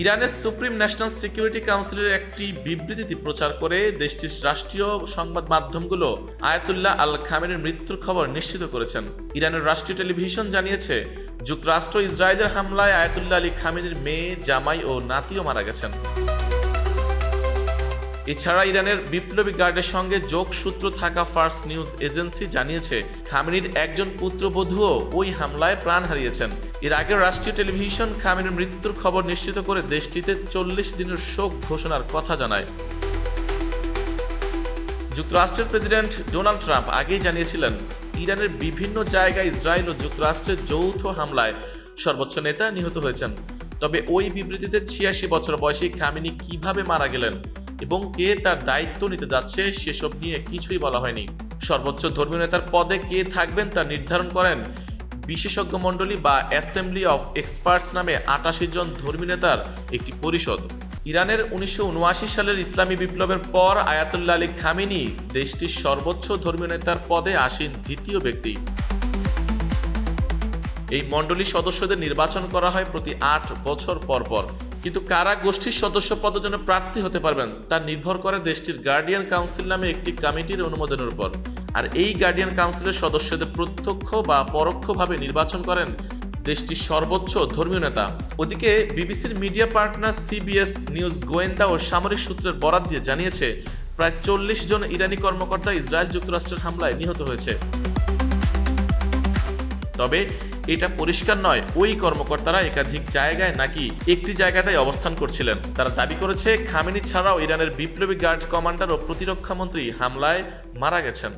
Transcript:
ইরানের supreme national security কাউন্সিলের একটি বিবৃতি প্রচার করে দেশটির রাষ্ট্রীয় সংবাদ মাধ্যমগুলো আয়াতুল্লাহ আল খামেনির মৃত্যুর খবর নিশ্চিত করেছেন। ইরানের রাষ্ট্রীয় টেলিভিশন জানিয়েছে, যুক্তরাষ্ট্র ইসরায়েলের হামলায় আয়াতুল্লাহ আলী খামেনির মেয়ে, জামাই ও নাতিও মারা গেছেন। এছাড়া ইরানের বিপ্লবী গার্ডের সঙ্গে যোগসূত্র থাকা ফার্স নিউজ এজেন্সি জানিয়েছে, খামেনির একজন পুত্রবধূও ওই হামলায় প্রাণ হারিয়েছেন। এর আগে রাষ্ট্রীয় টেলিভিশন খামেনির মৃত্যুর খবর নিশ্চিত করে দেশটিতে 40 দিনের শোক ঘোষণার কথা জানায়। যুক্তরাষ্ট্রের প্রেসিডেন্ট ডোনাল্ড ট্রাম্প আগেই জানিয়েছিলেন, ইরানের বিভিন্ন জায়গায় ইসরায়েল ও যুক্তরাষ্ট্রের যৌথ হামলায় সর্বোচ্চ নেতা নিহত হয়েছেন। তবে ওই বিবৃতিতে 86 বছর বয়সী খামেনি কিভাবে মারা গেলেন এবং কে তার দায়িত্ব নিতে যাচ্ছে সেসব নিয়ে কিছুই বলা হয়নি। সর্বোচ্চ ধর্মীয় নেতার পদে কে থাকবেন তা নির্ধারণ করেন বিশেষজ্ঞ মণ্ডলী বা অ্যাসেম্বলি অফ এক্সপার্টস নামে 88 জন ধর্মী নেতার একটি পরিষদ। ইরানের 1979 সালের ইসলামী বিপ্লবের পর আয়াতুল্লাহ আলী খামেনি দেশটির সর্বোচ্চ ধর্মীয় নেতার পদে আসীন দ্বিতীয় ব্যক্তি। এই মণ্ডলীর সদস্যদের নির্বাচন করা হয় প্রতি 8 বছর পর পর। কিন্তু কারা গোষ্ঠীর সদস্য পদের জন্য প্রার্থী হতে পারবেন তা নির্ভর করে দেশটির গার্ডিয়ান কাউন্সিল নামে একটি কমিটির অনুমোদনের উপর। আর এই গার্ডিয়ান কাউন্সিলের সদস্যদের প্রত্যক্ষ বা পরোক্ষভাবে নির্বাচন করেন দেশটির সর্বোচ্চ ধর্মীয় নেতা। ওদিকে বিবিসির মিডিয়া পার্টনার সিবিএস নিউজ গোয়েন্দা ও সামরিক সূত্রের বরাত দিয়ে জানিয়েছে, প্রায় 40 জন ইরানি কর্মকর্তা ইসরায়েল যুক্তরাষ্ট্রের হামলায় নিহত হয়েছে। তবে এটা পরিষ্কার নয় ওই কর্মকর্তারা একাধিক জায়গায় নাকি একটি জায়গাতেই অবস্থান করছিলেন। তারা দাবি করেছে, খামেনি ছাড়াও ইরানের বিপ্লবী গার্ড কমান্ডার ও প্রতিরক্ষা মন্ত্রী হামলায় মারা গেছেন।